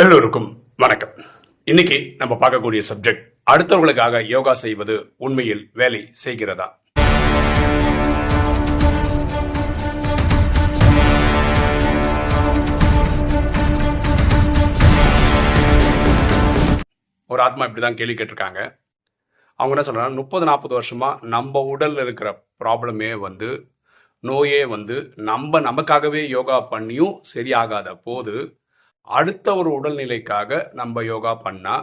எல்லோருக்கும் வணக்கம். இன்னைக்கு நம்ம பார்க்கக்கூடிய சப்ஜெக்ட், அடுத்தவர்களுக்காக யோகா செய்வது உண்மையில் வேலை செய்கிறதா? ஒரு ஆத்மா இப்படிதான் கேள்வி கேட்டிருக்காங்க. அவங்க என்ன சொல்றாங்க, 30-40 வருஷமா நம்ம உடல்ல இருக்கிற ப்ராப்ளமே நோயே நமக்காகவே யோகா பண்ணியும் சரியாகாத போது அடுத்த ஒரு உடல்நிலைக்காக நம்ம யோகா பண்ணா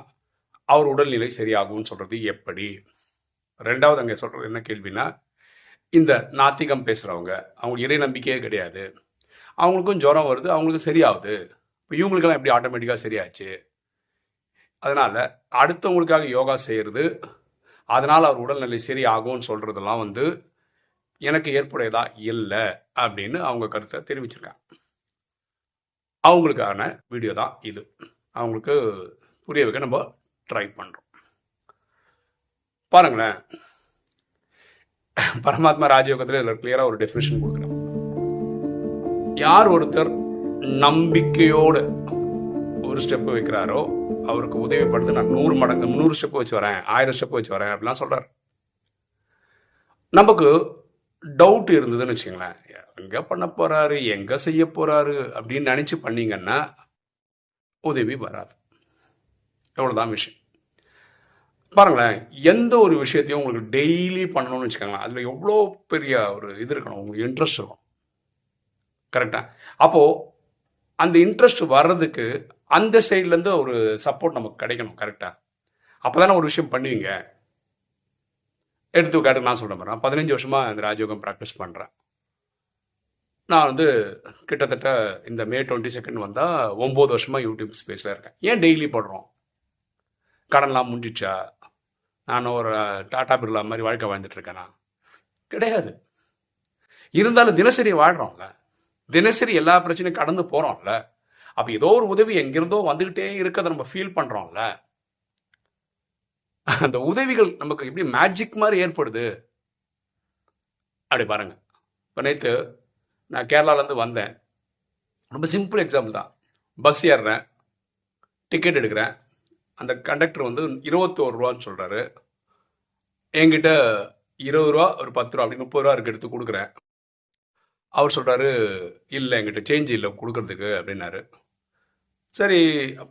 அவர் உடல்நிலை சரியாகும்னு சொல்றது எப்படி? ரெண்டாவது அங்க சொல்றது என்ன கேள்வினா, இந்த நாத்திகம் பேசுறவங்க, அவங்க இறை நம்பிக்கையே கிடையாது, அவங்களுக்கும் ஜுரம் வருது, அவங்களுக்கும் சரியாகுது, இப்போ இவங்களுக்கெல்லாம் எப்படி ஆட்டோமேட்டிக்காக சரியாச்சு? அதனால அடுத்தவங்களுக்காக யோகா செய்யறது, அதனால அவர் உடல்நிலை சரியாகும்னு சொல்றதெல்லாம் எனக்கு ஏற்புடையதா இல்லை அப்படின்னு அவங்க கருத்தை தெரிவிச்சிருக்காங்க. அவங்களுக்கான வீடியோ தான் இது. அவங்களுக்கு புரிய வைக்க நம்ம ட்ரை பண்ணுறோம். பாருங்களேன், பரமாத்மா ராஜயோகத்தில் இதில் கிளியராக ஒரு டெஃபினிஷன் கொடுக்குறேன். யார் ஒருத்தர் நம்பிக்கையோடு ஒரு ஸ்டெப் வைக்கிறாரோ அவருக்கு உதவி படுத்து நான் 100 மடங்கு 100 ஸ்டெப் வச்சு வரேன், 1000 ஸ்டெப் வச்சு வரேன் அப்படிலாம் சொல்றாரு. நமக்கு டவுட் இருந்ததுன்னு வச்சுங்களேன், எங்க பண்ண போறாரு, எங்க செய்ய போறாரு அப்படின்னு நினைச்சு பண்ணீங்கன்னா உதவி வராது. எவ்வளவுதான் விஷயம். பாருங்களேன், எந்த ஒரு விஷயத்தையும் உங்களுக்கு டெய்லி பண்ணணும்னு வச்சுக்கோங்களேன், அதுல எவ்வளோ பெரிய ஒரு இது இருக்கணும், உங்களுக்கு இன்ட்ரெஸ்ட் இருக்கும். கரெக்டா? அப்போ அந்த இன்ட்ரெஸ்ட் வர்றதுக்கு அந்த சைட்ல இருந்து ஒரு சப்போர்ட் நமக்கு கிடைக்கணும். கரெக்டா? அப்பதானே ஒரு விஷயம் பண்ணுவீங்க. எடுத்துக்காட்டு நான் சொல்ல போறேன், 15 வருஷமா இந்த ராஜயோகம் ப்ராக்டிஸ் பண்றேன். நான் கிட்டத்தட்ட இந்த May 22 வந்தா 9 வருஷமா யூடியூப் ஸ்பேஸ்ல இருக்கேன். ஏன் டெய்லி போடுறோம்? கடன்லாம் முடிஞ்சிச்சா? நான் ஒரு டாடா பிர்லா மாதிரி வாழ்க்கை வாழ்ந்துட்டு இருக்கேனா? கிடையாது. இருந்தாலும் தினசரி வாழ்றோம்ல, தினசரி எல்லா பிரச்சனையும் கடந்து போறோம்ல. அப்ப ஏதோ ஒரு உதவி எங்கிருந்தோ வந்துகிட்டே இருக்கதை நம்ம ஃபீல் பண்றோம்ல. அந்த உதவிகள் நமக்கு எப்படி மேஜிக் மாதிரி ஏற்படுது அப்படி பாருங்க. இப்போ நேற்று நான் கேரளாலேருந்து வந்தேன். ரொம்ப சிம்பிள் எக்ஸாம்பிள் தான். பஸ் ஏறுறேன், டிக்கெட் எடுக்கிறேன். அந்த கண்டக்டர் 21 ரூபான்னு சொல்கிறாரு. என்கிட்ட 20 ரூபா, ஒரு 10 ரூபா, அப்படி 30 ரூபா இருக்கு, எடுத்து கொடுக்குறேன். அவர் சொல்கிறாரு, இல்லை என்கிட்ட சேஞ்ச் இல்லை கொடுக்கறதுக்கு அப்படின்னாரு. சரி,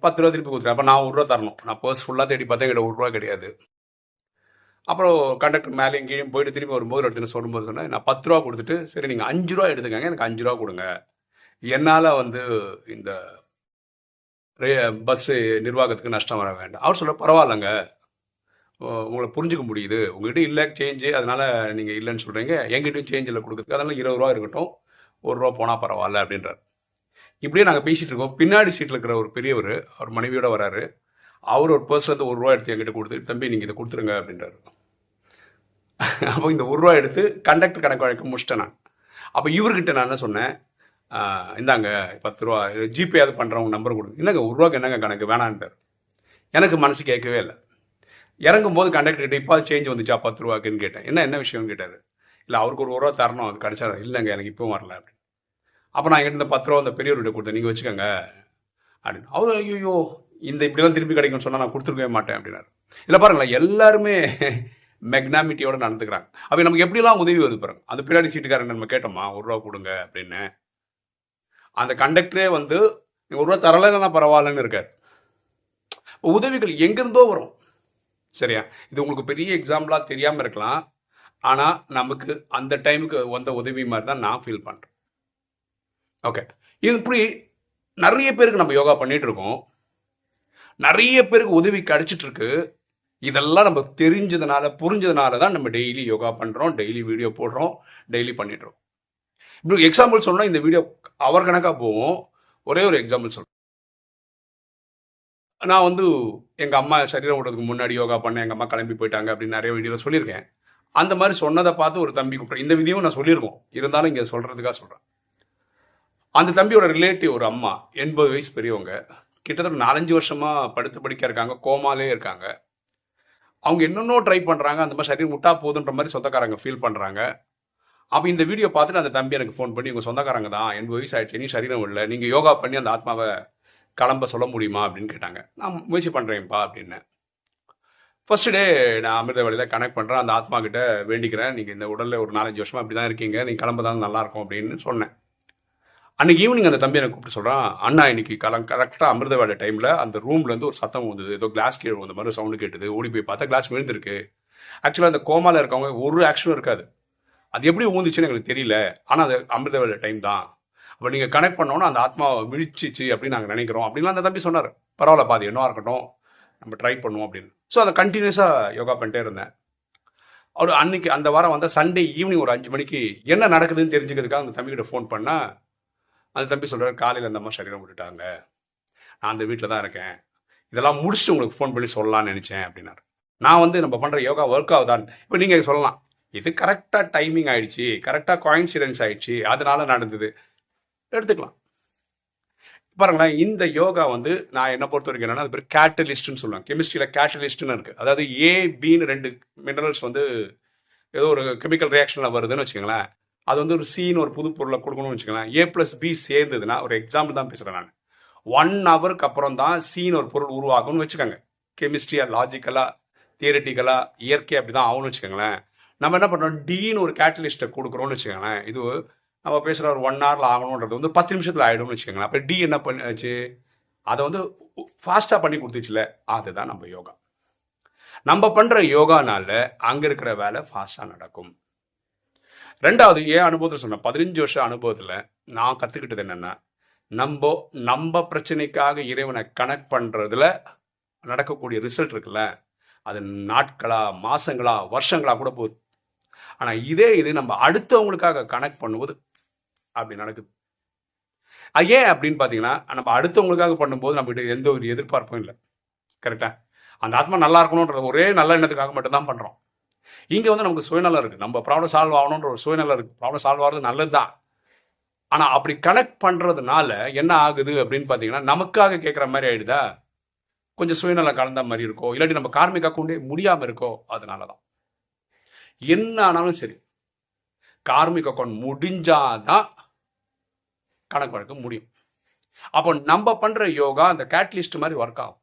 10 ரூபா திருப்பி கொடுத்துறேன். அப்போ நான் 1 ரூபா தரணும். நான் பர்ஸ் ஃபுல்லாக தேடி பார்த்தேன், என்கிட்ட 1 ரூபா கிடையாது. அப்புறம் கண்டக்டர் மேலே எங்கேயும் போயிட்டு திரும்பி வரும்போது எடுத்துன்னு சொல்லும்போது சொன்னேன், நான் 10 ரூபா கொடுத்துட்டு, சரி நீங்கள் 5 ரூபா எடுத்துக்கங்க, எனக்கு 5 ரூபா கொடுங்க, என்னால் இந்த பஸ் நிர்வாகத்துக்கு நஷ்டம் வர வேண்டாம். அவர் சொல்ல, பரவாயில்லைங்க, உங்களை புரிஞ்சுக்க முடியுது, உங்ககிட்ட இல்லை சேஞ்சு, அதனால நீங்கள் இல்லைன்னு சொல்கிறீங்க, எங்கிட்டையும் சேஞ்ச் இல்லை கொடுக்குறதுக்கு, அதனால 20 ரூபா இருக்கட்டும், 1 ரூபா போனால் பரவாயில்ல அப்படின்றார். இப்படியே நாங்கள் பேசிகிட்டு இருக்கோம். பின்னாடி சீட்டில் இருக்கிற ஒரு பெரியவர், அவர் மனைவியோட வராரு. அவர் ஒரு பர்ஸ்லேருந்து 1 ரூபா எடுத்து என்கிட்ட கொடுத்து, தம்பி நீங்கள் இதை கொடுத்துருங்க அப்படின்றாரு. அப்போ இந்த 1 ரூபா எடுத்து கண்டக்டர் கணக்கு வழக்க முடிச்சிட்டேன் நான். அப்போ இவர்கிட்ட நான் என்ன சொன்னேன், இந்தாங்க 10 ரூபா, ஜிபே அது பண்ணுறவங்க நம்பர் கொடுங்க. இல்லைங்க 1 ரூபாய்க்கு என்னங்க கணக்கு, வேணான்ட்டார். எனக்கு மனசு கேட்கவே இல்லை. இறங்கும் போது கண்டக்டர்கிட்ட இப்போ சேஞ்ச் வந்துச்சா 10 ரூபாய்க்குன்னு கேட்டேன். என்ன விஷயம்னு கேட்டார். இல்லை அவருக்கு ஒரு 1 ரூபா தரணும், அது கிடைச்சா. இல்லைங்க எனக்கு இப்போ வரல அப்படின்னு. அப்போ நான் எங்கிட்ட இந்த 10 ரூபா அந்த பெரியவர்கிட்ட கொடுத்தேன், நீங்கள் வச்சுக்கோங்க அப்படின்னு. அவர், ஐயோ இந்த இப்படிலாம் திருப்பி கிடைக்கும்னு சொன்னால் நான் கொடுத்துருக்கவே மாட்டேன் அப்படின்னாரு. இல்லை பாருங்களேன், எல்லாருமே மெக்னாமிட்டியோட நடந்துக்கிறாங்க. அப்போ நமக்கு எப்படிலாம் உதவி வருது பாருங்க. அந்த பின்னாடி சீட்டுக்காரன் நம்ம கேட்டோமா 1 ரூபா கொடுங்க அப்படின்னு, அந்த கண்டக்டரே நீங்கள் 1 ரூபா தரலைன்னா பரவாயில்லன்னு இருக்காரு. உதவிகள் எங்கிருந்தோ வரும். சரியா? இது உங்களுக்கு பெரிய எக்ஸாம்பிளாக தெரியாமல் இருக்கலாம், ஆனால் நமக்கு அந்த டைமுக்கு வந்த உதவி மாதிரி தான் நான் ஃபீல் பண்ணுறேன். ஓகே, இது இப்படி நிறைய பேருக்கு நம்ம யோகா பண்ணிட்டு இருக்கோம், நிறைய பேருக்கு உதவி கிடைச்சிட்டு இருக்கு. இதெல்லாம் நம்ம தெரிஞ்சதுனால, புரிஞ்சதுனால தான் நம்ம டெய்லி யோகா பண்றோம், டெய்லி வீடியோ போடுறோம், டெய்லி பண்ணிட்டு இருக்கோம். இப்படி எக்ஸாம்பிள் சொல்லணும், இந்த வீடியோ அவர் கணக்கா போவோம். ஒரே ஒரு எக்ஸாம்பிள் சொல்றேன். நான் எங்க அம்மா சரீரம் விடுறதுக்கு முன்னாடி யோகா பண்ண, எங்க அம்மா கிளம்பி போயிட்டாங்க அப்படின்னு நிறைய வீடியோல சொல்லியிருக்கேன். அந்த மாதிரி சொன்னதை பார்த்து ஒரு தம்பி கூப்பிட்றேன். இந்த விதியும் நான் சொல்லியிருக்கோம், இருந்தாலும் இங்க சொல்றதுக்காக சொல்றேன். அந்த தம்பியோட ரிலேட்டிவ் ஒரு அம்மா, 80 வயசு பெரியவங்க, கிட்டத்தட்ட 4-5 வருஷமா படுத்து படிக்க இருக்காங்க, கோமாலே இருக்காங்க. அவங்க என்னென்னோ ட்ரை பண்றாங்க, அந்த மாதிரி சரீரம் விட்டா போதுன்ற மாதிரி சொந்தக்காரங்க ஃபீல் பண்றாங்க. அப்போ இந்த வீடியோ பார்த்துட்டு அந்த தம்பி எனக்கு ஃபோன் பண்ணி, உங்க சொந்தக்காரங்க தான் 80 வயசு ஆயிடுச்சு, நீ சரீரம் இல்லை, நீங்க யோகா பண்ணி அந்த ஆத்மாவை கிளம்ப சொல்ல முடியுமா அப்படின்னு கேட்டாங்க. நான் முயற்சி பண்ணுறேன்ப்பா அப்படின்னேன். ஃபர்ஸ்ட் டே நான் அமிர்த வேலையில் கனெக்ட் பண்ணுறேன். அந்த ஆத்மா கிட்ட வேண்டிக்கிறேன், நீங்கள் இந்த உடலில் ஒரு 4-5 வருஷமாக இப்படி தான் இருக்கீங்க, நீங்கள் கிளம்பதான் நல்லாயிருக்கும் அப்படின்னு சொன்னேன். அன்றைக்கி ஈவினிங் அந்த தம்பி எனக்கு கூப்பிட்டு சொல்கிறான், அண்ணா இன்னைக்கு கரெக்டாக அமிர்த வேலை டைமில் அந்த ரூம்லேருந்து ஒரு சத்தம் வந்தது, ஏதோ கிளாஸ் கீழே வந்த மாதிரி சவுண்டு கேட்டுது. ஓடி போய் பார்த்தா கிளாஸ் விழுந்திருக்கு. ஆக்சுவலாக அந்த கோமாவில் இருக்கவங்க ஒரு ஆக்ஷனும் இருக்காது. அது எப்படி ஊந்துச்சுன்னு எங்களுக்கு தெரியல, ஆனால் அது அமிர்த வேலை டைம் தான். அப்போ நீங்கள் கனெக்ட் பண்ணோன்னா அந்த ஆத்மா விழிச்சிச்சு அப்படின்னு நாங்கள் நினைக்கிறோம் அப்படின்லாம் அந்த தம்பி சொன்னார். பரவாயில்ல பாதி என்னவா இருக்கட்டும், நம்ம ட்ரை பண்ணுவோம் அப்படின்னு. ஸோ அதை கண்டினியூஸாக யோகா பண்ணிட்டே இருந்தேன். அவர் அன்னைக்கு அந்த வாரம் வந்த சண்டே ஈவினிங் ஒரு 5 மணிக்கு என்ன நடக்குதுன்னு தெரிஞ்சுக்கிறதுக்காக அந்த தம்பிக்கிட்ட ஃபோன் பண்ணால் அந்த தம்பி சொல்கிறார், காலையில் அந்த அம்மா சரீரம் விட்டுட்டாங்க, நான் அந்த வீட்டில் தான் இருக்கேன், இதெல்லாம் முடிச்சுட்டு உங்களுக்கு ஃபோன் பண்ணி சொல்லலாம்னு நினச்சேன் அப்படின்னாரு. நான் நம்ம பண்ணுற யோகா ஒர்க் ஆகுதான். இப்போ நீங்கள் சொல்லலாம், இது கரெக்டாக டைமிங் ஆயிடுச்சு, கரெக்டாக கோயின்சிடென்ஸ் ஆயிடுச்சு, அதனால நடந்தது எடுத்துக்கலாம். பாருங்களேன், இந்த யோகா நான் என்ன பொறுத்த வரைக்கும் என்னன்னா, அது பேர் கேட்டலிஸ்ட்னு சொல்லுவாங்க. கெமிஸ்ட்ரியில் கேட்டலிஸ்ட்னு இருக்குது. அதாவது ஏ பின்னு 2 மினரல்ஸ் ஏதோ ஒரு கெமிக்கல் ரியாக்ஷனில் வருதுன்னு வச்சுக்கோங்களேன். அது ஒரு சீன் ஒரு புது பொருளை கொடுக்கணும்னு வச்சுக்கோங்களேன். A+B சேர்ந்ததுன்னா, ஒரு எக்ஸாம்பிள் தான் பேசுகிறேன் நான், 1 ஹவருக்கு அப்புறம் தான் சீன் ஒரு பொருள் உருவாகும்னு வச்சுக்கோங்க. கெமிஸ்ட்ரியாக, லாஜிக்கலாக, தியரட்டிக்கலாக, இயற்கை அப்படி தான் ஆகும்னு வச்சுக்கோங்களேன். நம்ம என்ன பண்ணுறோம், டின்னு ஒரு கேட்டலிஸ்ட்டை கொடுக்குறோம்னு வச்சுக்கோங்களேன். இது நம்ம பேசுகிற ஒரு 1 ஹவரில் ஆகணுன்றது 10 நிமிஷத்தில் ஆகிடும்னு வச்சுக்கோங்களேன். அப்போ டி என்ன பண்ணிச்சு, அதை ஃபாஸ்ட்டாக பண்ணி கொடுத்துச்சுல, அதுதான் நம்ம யோகா. நம்ம பண்ணுற யோகானால அங்கே இருக்கிற வேலை ஃபாஸ்ட்டாக நடக்கும். ரெண்டாவது, ஏன் அனுபவத்தில் சொன்னேன், 15 வருஷம் அனுபவத்தில் நான் கற்றுக்கிட்டது என்னென்னா, நம்ம பிரச்சனைக்காக இறைவனை கனெக்ட் பண்ணுறதுல நடக்கக்கூடிய ரிசல்ட் இருக்குல்ல, அது நாட்களா, மாசங்களா, வருஷங்களா கூட போகுது. ஆனால் இது நம்ம அடுத்தவங்களுக்காக கனெக்ட் பண்ணும்போது அப்படி நடக்குது. ஏன் அப்படின்னு பார்த்தீங்கன்னா, நம்ம அடுத்தவங்களுக்காக பண்ணும்போது நம்மகிட்ட எந்த ஒரு எதிர்பார்ப்பும் இல்லை. கரெக்டா? அந்த ஆத்மா நல்லா இருக்கணுன்ற ஒரே நல்ல எண்ணத்துக்காக மட்டும்தான் பண்ணுறோம். இங்கே நமக்கு சுயநலம் இருக்குது. நம்ம ப்ராப்ளம் சால்வ் ஆகணுன்ற ஒரு சுயநலம் இருக்குது. ப்ராப்ளம் சால்வ் ஆகிறது நல்லது தான். ஆனால் அப்படி கனெக்ட் பண்ணுறதுனால என்ன ஆகுது அப்படின்னு பார்த்தீங்கன்னா, நமக்காக கேட்குற மாதிரி ஆயிடுதா, கொஞ்சம் சுயநலம் கலந்த மாதிரி இருக்கோ, இல்லாட்டி நம்ம கார்மிக் அக்கௌண்டே முடியாமல் இருக்கோ, அதனால தான். என்ன ஆனாலும் சரி, கார்மிக் அக்கௌண்ட் முடிஞ்சாதான் கணக்கு வழக்க முடியும். அப்போ நம்ம பண்ற யோகா அந்த கேட்லிஸ்ட் மாதிரி ஒர்க் ஆகும்.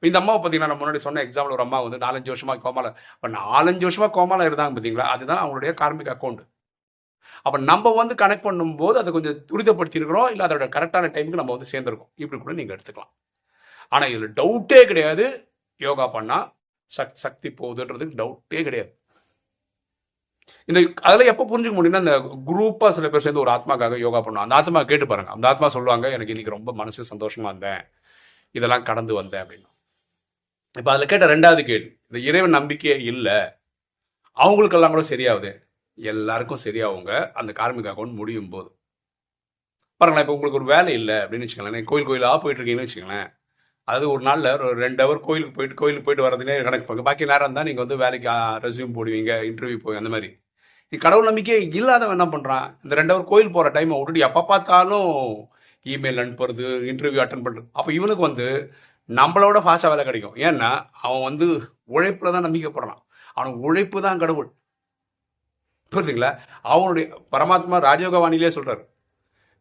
இந்த அம்மாவை பார்த்தீங்கன்னா, நம்ம முன்னாடி சொன்ன எக்ஸாம்பிள் ஒரு அம்மா 4-5 வருஷமா கோமால, இப்போ 4-5 வருஷமா கோமால இருந்தாங்க பார்த்தீங்களா, அதுதான் அவங்களுடைய கார்மிக் அக்கௌண்ட். அப்போ நம்ம கனெக்ட் பண்ணும்போது அதை கொஞ்சம் துரிதப்படுத்தி இருக்கிறோம், இல்லை அதோட கரெக்டான டைமுக்கு நம்ம சேர்ந்துருக்கோம். இப்படி கூட நீங்கள் எடுத்துக்கலாம். ஆனால் இதில் டவுட்டே கிடையாது, யோகா பண்ணால் சக்தி போகுதுன்றதுக்கு டவுட்டே கிடையாது. அதெல்லாம் எப்போ புரிஞ்சுக்க முடியும்னா, இந்த குரூப்பாக சில பேர் சேர்ந்து ஒரு ஆத்மாக்காக யோகா பண்ணுவோம். அந்த ஆத்மா கேட்டு பாருங்க. அந்த ஆத்மா சொல்லுவாங்க, எனக்கு இன்னைக்கு ரொம்ப மனசு சந்தோஷமா இருந்தேன், இதெல்லாம் கடந்து வந்தேன் அப்படின்னு. இப்போ அதில் கேட்ட 2வது கேள்வி, இந்த இறைவன் நம்பிக்கையே இல்லை, அவங்களுக்கெல்லாம் கூட சரியாகுது. எல்லாருக்கும் சரியாகுங்க அந்த கார்மிக் அக்கௌண்ட் முடியும் போது. பாருங்களேன், இப்போ உங்களுக்கு ஒரு வேலை இல்லை அப்படின்னு வச்சுக்கோங்களேன், கோயிலாக போயிட்டு இருக்கீங்கன்னு வச்சுக்கோங்களேன். அது ஒரு நாளில் ஒரு 2 ஹவர் கோயிலுக்கு போயிட்டு வரதுனே கணக்கு பண்ணுங்க. பாக்கி நேரம் தான் நீங்கள் வேலைக்கு ரெஸ்யூம் போடுவீங்க, இன்டர்வியூ போய் அந்த மாதிரி. கடவுள் நம்பிக்கை இல்லாதவன் என்ன பண்ணுறான், இந்த 2 ஹவர் கோயில் போகிற டைமை விட்டுட்டு எப்போ பார்த்தாலும் இமெயில் அனுப்புறது, இன்டர்வியூ அட்டன் பண்ணுறது. அப்போ இவனுக்கு நம்மளோட ஃபாஸ்ட்டாக வேலை கிடைக்கும். ஏன்னா அவன் உழைப்பில் தான் நம்பிக்கைப்படுறான். அவனுக்கு உழைப்பு தான் கடவுள். புரியுதுங்களா? அவனுடைய பரமாத்மா ராஜயோகவாணிலே சொல்கிறார்,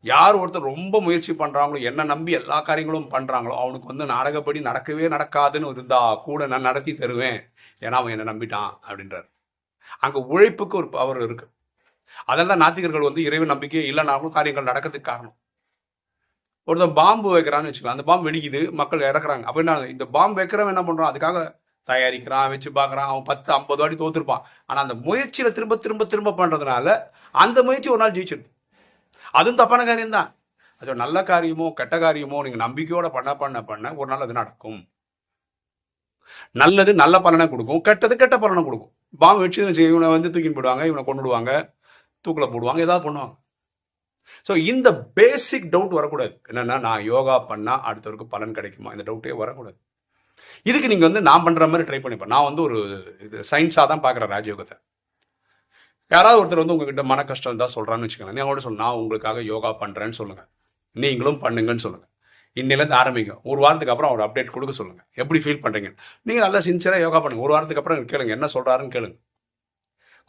யார் ஒருத்தர் ரொம்ப முயற்சி பண்ணுறாங்களோ, என்ன நம்பி எல்லா காரியங்களும் பண்ணுறாங்களோ, அவனுக்கு நாடகப்படி நடக்கவே நடக்காதுன்னு இருந்தா கூட நான் நடத்தி தருவேன், ஏன்னா அவன் என்னை நம்பிட்டான் அப்படின்றார். அங்கே உழைப்புக்கு ஒரு பவர் இருக்கு. அதனால தான் நாத்திகர்கள் இறைவன் நம்பிக்கையே இல்லைனாலும் காரியங்கள் நடக்கிறதுக்கு காரணம். ஒருத்தன் பாம்பு வைக்கிறான்னு வச்சுக்கலாம், அந்த பாம்பு வெடிக்குது, மக்கள் இறக்குறாங்க. அப்போ என்ன, இந்த பாம்பு வைக்கிறவன் என்ன பண்ணுறான், அதுக்காக தயாரிக்கிறான், வச்சு பார்க்குறான், அவன் 10-50 வாட்டி தோத்துருப்பான். ஆனால் அந்த முயற்சியில் திரும்ப திரும்ப திரும்ப பண்ணுறதுனால அந்த முயற்சி ஒரு நாள் ஜெயிச்சிடுது. அதுவும் தப்பான காரியம் தான். அது நல்ல காரியமோ கெட்ட காரியமோ நீங்கள் நம்பிக்கையோட பண்ண ஒரு நாள் அது நடக்கும். நல்லது நல்ல பலனை கொடுக்கும், கெட்டது கெட்ட பலனை கொடுக்கும். பாம்பு வச்சு இவனை தூக்கின்னு போடுவாங்க, இவனை கொண்டுடுவாங்க, தூக்கில் போடுவாங்க, ஏதாவது பண்ணுவாங்க. ஸோ இந்த பேசிக் டவுட் வரக்கூடாது. என்னன்னா, நான் யோகா பண்ணால் அடுத்தவருக்கு பலன் கிடைக்குமா, இந்த டவுட்டே வரக்கூடாது. இதுக்கு நீங்கள் நான் பண்ணுற மாதிரி ட்ரை பண்ணிப்பேன். நான் ஒரு இது சயின்ஸாக தான் பார்க்குறேன் ராஜயோகத்தை. யாராவது ஒருத்தர் உங்ககிட்ட மன கஷ்டம் தான் சொல்கிறான்னு வச்சுக்கோங்க, நீங்க கூட சொல்லணும், நான் உங்களுக்காக யோகா பண்ணுறேன்னு சொல்லுங்கள், நீங்களும் பண்ணுங்கன்னு சொல்லுங்கள். இன்னிலேருந்து ஆரம்பிங்க. ஒரு வாரத்துக்கு அப்புறம் அவர் அப்டேட் கொடுக்க சொல்லுங்கள், எப்படி ஃபீல் பண்ணுறீங்க. நீங்கள் நல்லா சின்சியராக யோகா பண்ணுங்கள். ஒரு வாரத்துக்கு அப்புறம் கேளுங்க, என்ன சொல்கிறாருன்னு கேளுங்க.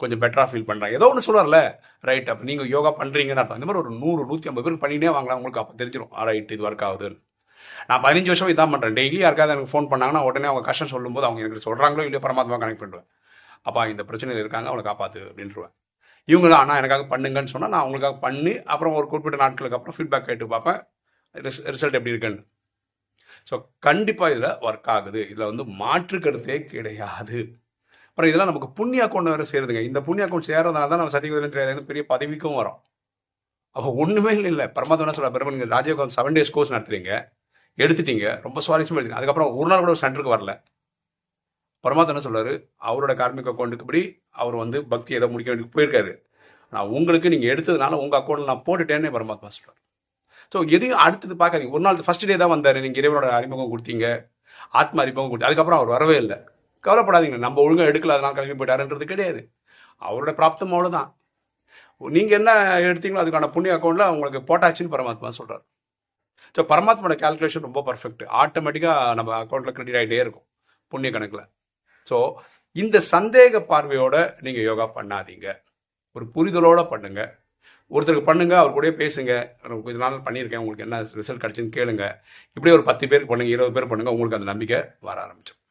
கொஞ்சம் பெட்டராக ஃபீல் பண்ணுறாங்க, ஏதோ ஒன்று சொல்கிறார்ல, ரைட், அப்போ நீங்கள் யோகா பண்ணுறீங்கன்னு அர்த்தம். இந்த மாதிரி ஒரு 100-150 பேர் பண்ணினே வாங்கலாம், உங்களுக்கு அப்போ தெரிஞ்சிடும், ரைட் இது ஒர்க் ஆகுதுன்னு. நான் 15 வருஷம் இதான் பண்ணுறேன். டெய்லி யாருக்காவது எனக்கு ஃபோன் பண்ணாங்கன்னா உடனே அவங்க கஷ்டம் சொல்லும்போது அவங்க எனக்கு சொல்கிறாங்களோ இல்லையோ பரமாத்மா கனெக்ட் பண்ணுவேன். அப்பா இந்த பிரச்சனையில் இருக்காங்க, அவளை காப்பாற்று அப்படின்ட்டுருவேன். இவங்க தான் ஆனால் எனக்காக பண்ணுங்கன்னு சொன்னால் நான் அவங்களுக்காக பண்ணி அப்புறம் ஒரு குறிப்பிட்ட நாட்களுக்கு அப்புறம் ஃபீட்பேக் கேட்டு பார்ப்பேன் ரிசல்ட் எப்படி இருக்குன்னு. ஸோ கண்டிப்பாக இதில் ஒர்க் ஆகுது. இதில் வந்து மாற்று கருத்தே கிடையாது. அப்புறம் இதெல்லாம் நமக்கு புண்ணிய அக்கௌண்ட் வேறு சேருதுங்க. இந்த புண்ணிய அக்கௌண்ட் சேர்றதுனால தான் நம்ம சர்டிஃபிகேட் தெரியாது பெரிய பதவிக்கும் வரும். அப்போ ஒன்றுமே இல்லை. பரமாத்மா என்ன சொல்ல பெருமை, நீங்கள் ராஜயோகம் 7 days கோர்ஸ் நடத்துறீங்க, எடுத்துட்டீங்க, ரொம்ப சுவாரஸ்யமாக எடுத்தீங்க, அதுக்கப்புறம் ஒரு நாள் கூட ஒரு சென்டருக்கு வரல. பரமாத்மா என்ன சொல்றாரு, அவரோட கார்மிக் அக்கௌண்ட்டுக்கு படி அவர் வந்து பக்தி ஏதோ முடிக்க வேண்டிய போயிருக்காரு. நான் உங்களுக்கு நீங்கள் எடுத்ததுனால உங்கள் அக்கௌண்ட்டில் நான் போட்டுட்டேன்னு பரமாத்மா சொல்கிறார். ஸோ எதையும் அடுத்தது பார்க்காதீங்க. ஒரு நாள் ஃபர்ஸ்ட் டே தான் வந்தார், நீங்கள் இறைவனோட அறிமுகம் கொடுத்தீங்க, ஆத்மா அறிமுகம் கொடுத்தீங்க, அதுக்கப்புறம் அவர் வரவே இல்லை. கவலைப்படாதீங்க, நம்ம ஒழுங்காக எடுக்கல அதனால கிளம்பி போயிட்டாருன்றது கிடையாது. அவரோட பிராப்தம் அவ்வளோதான். நீங்கள் என்ன எடுத்தீங்களோ அதுக்கான புண்ணிய அக்கௌண்ட்டில் உங்களுக்கு போட்டாச்சுன்னு பரமாத்மா சொல்கிறார். ஸோ பரமாத்மாவோட கேல்குலேஷன் ரொம்ப பர்ஃபெக்ட். ஆட்டோமேட்டிக்காக நம்ம அக்கௌண்ட்டில் கிரெடிட் ஆகிட்டே இருக்கும் புண்ணிய கணக்கில். ஸோ இந்த சந்தேக பார்வையோட நீங்கள் யோகா பண்ணாதீங்க, ஒரு புரிதலோட பண்ணுங்க. ஒருத்தருக்கு பண்ணுங்க, அவர் கூட பேசுங்க, கொஞ்ச நாள் பண்ணியிருக்கேன், உங்களுக்கு என்ன ரிசல்ட் கிடைச்சுன்னு கேளுங்க. இப்படியே ஒரு 10 பேருக்கு பண்ணுங்க, 20 பேர் பண்ணுங்க, உங்களுக்கு அந்த நம்பிக்கை வர ஆரம்பிச்சிடும்.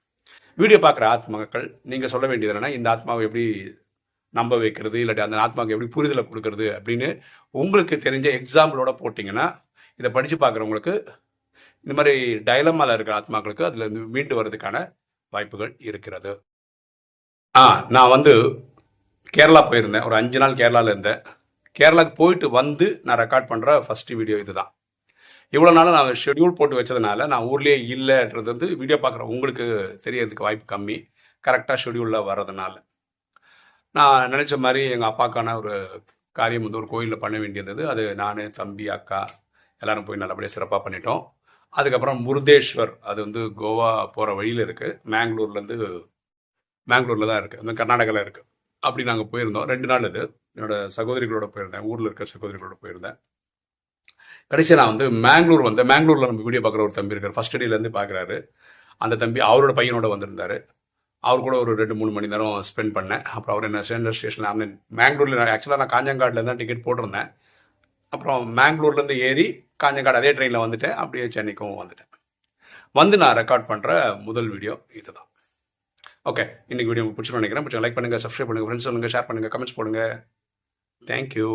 வீடியோ பார்க்குற ஆத்மாக்கள் நீங்கள் சொல்ல வேண்டியது என்னன்னா, இந்த ஆத்மாவை எப்படி நம்ப வைக்கிறது, இல்லாட்டி அந்த ஆத்மாவுக்கு எப்படி புரிதலை கொடுக்கறது அப்படின்னு உங்களுக்கு தெரிஞ்ச எக்ஸாம்பிளோட போட்டிங்கன்னா இதை படித்து பார்க்குறவங்களுக்கு இந்த மாதிரி டைலமாவில் இருக்கிற ஆத்மாக்களுக்கு அதில் மீண்டு வர்றதுக்கான வாய்ப்புகள் இருக்கிறது. நான் வந்து கேரளா போயிருந்தேன், ஒரு 5 நாள் கேரளாவில் இருந்தேன். கேரளாவுக்கு போயிட்டு வந்து நான் ரெக்கார்ட் பண்ணுற ஃபர்ஸ்ட் வீடியோ இதுதான். இவ்வளோ நாளும் நான் ஷெட்யூல் போட்டு வச்சதுனால நான் ஊர்லேயே இல்லைன்றது வந்து வீடியோ பார்க்குற உங்களுக்கு தெரியறதுக்கு வாய்ப்பு கம்மி, கரெக்டாக ஷெட்யூலில் வர்றதுனால. நான் நினச்ச மாதிரி எங்கள் அப்பாக்கான ஒரு காரியம் வந்து ஒரு கோயிலில் பண்ண வேண்டியது. அது நான், தம்பி, அக்கா எல்லாரும் போய் நல்லபடியாக சிறப்பாக பண்ணிட்டோம். அதுக்கப்புறம் முருதேஸ்வர், அது வந்து கோவா போகிற வழியில் இருக்குது, மேங்களூரில் தான் இருக்குது, அந்த கர்நாடகாவில் இருக்குது. அப்படி நாங்கள் போயிருந்தோம். 2 நாள் இது. என்னோட சகோதரிகளோட போயிருந்தேன், ஊரில் இருக்க சகோதரிகளோட போயிருந்தேன். கடைசியாக நான் வந்து மேங்களூரில் நம்ம வீடியோ பார்க்குற ஒரு தம்பி இருக்கார், ஃபர்ஸ்ட் டேலேருந்து பார்க்குறாரு. அந்த தம்பி அவரோட பையனோட வந்திருந்தார். அவர் கூட ஒரு 2-3 மணி நேரம் ஸ்பெண்ட் பண்ணேன். அப்புறம் அவர் என்ன சென்ட்ரல் ஸ்டேஷனில் அந்த மேங்களூரில், ஆக்சுவலாக நான் காஞ்சங்காட்டில் தான் டிக்கெட் போட்டிருந்தேன். அப்புறம் மேங்களூர்லேருந்து ஏறி காஞ்சங்காடு அதே ட்ரெயினில் வந்துட்டேன், அப்படியே சென்னைக்கும் வந்துட்டேன். வந்து நான் ரெக்கார்ட் பண்ணுற முதல் வீடியோ இதுதான். ஓகே, இன்னைக்கு வீடியோ பிடிச்சிருன்னு நினைக்கிறேன். பிடிச்ச லைக் பண்ணுங்கள், சப்ஸ்கிரைப் பண்ணுங்கள், ஃப்ரெண்ட்ஸ் சொல்லுங்கள், ஷேர் பண்ணுங்கள், கமெண்ட்ஸ் போடுங்க. தேங்க்யூ.